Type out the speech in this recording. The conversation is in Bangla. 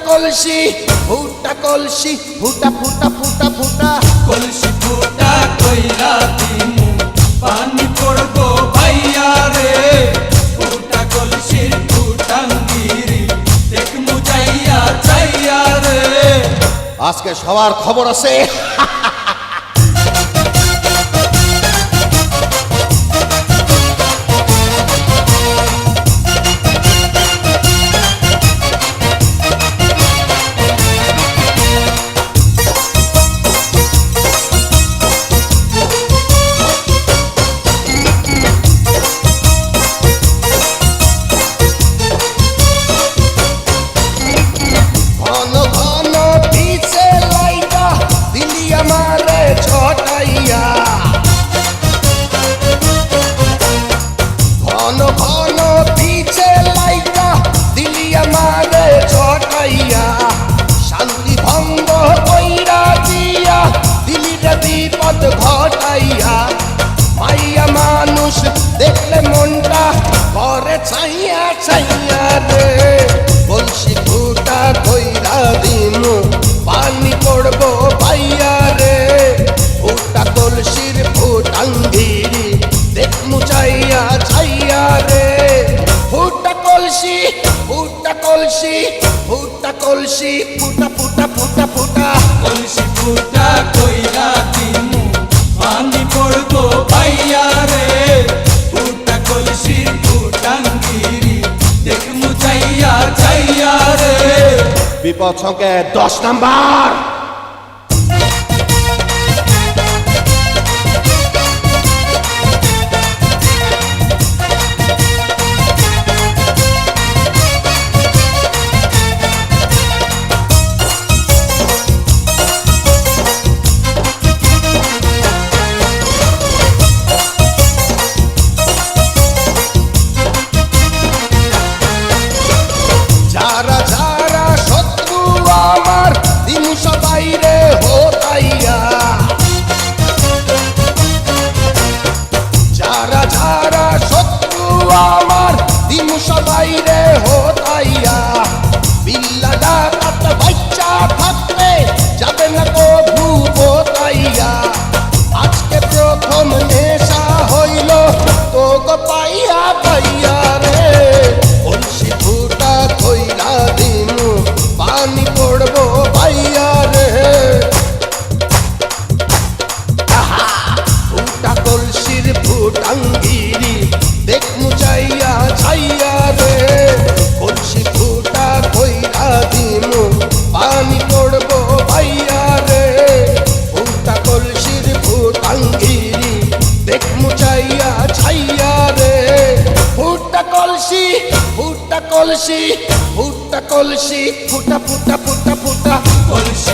কলসি ফুটা কলসি ফুটা ফুটা ফুটা ফুটা কলসি ফুটা কইরা দিমু পানি পড়বো ভাইয়া রে ফুটা কলসির ফুটাঙ্গিরি দেখমু যাইয়া যাইয়া রে আজকে সবার খবর আছে বিপদ ঘটাইয়া মাইয়া মানুষ দেখলে মনটা করে ছাইয়া ছাইয়া রে কলসি ফুটা কইরা দিমু পানি পড়বো ভাইয়া রে ফুটা কলসির ফুটাঙ্গিরি দেখমু চাইয়া ছাইয়া রে ফুটা কলসি ফুটা কলসি ফুটা কলসি ফুটা ফুটা ফুটা ফুটা কলসি ফুটা কইরা দিমু পানি পড়বো ভাইয়া রে ফুটা কলসির ফুটাঙ্গিরি দেখমু যাইয়া যাইয়া রে বিপদ সংকেত 10 নাম্বার যারা যারা শত্রু আমার দিন সবাই রে হোতাইয়া যারা যারা শত্রু আমার দিন সবাই রে হোতাইয়া বিল্লা ডাকাত বাচ্চা থাকলে যাবে না কভু বোতাইয়া আজকে প্রথম নেশা হইল তো গো পাইয়া পাইয়া রে কলসি ফুটা কইরা দিমু পানি পড়বো ভাইয়া রে ফুটা কলসির ফুটাঙ্গিরি দেখমু চাইয়া ছাইয়া রে কলসি ফুটা কইরা দিমু পানি পড়বো ভাইয়া রে ফুটা কলসির ফুটাঙ্গিরি দেখমু চাইয়া ছাইয়া রে ফুটা কলসি ফুটা কলসি ফুটা কলসি ফুটা ফুটা ফুটা ফুটা কলসি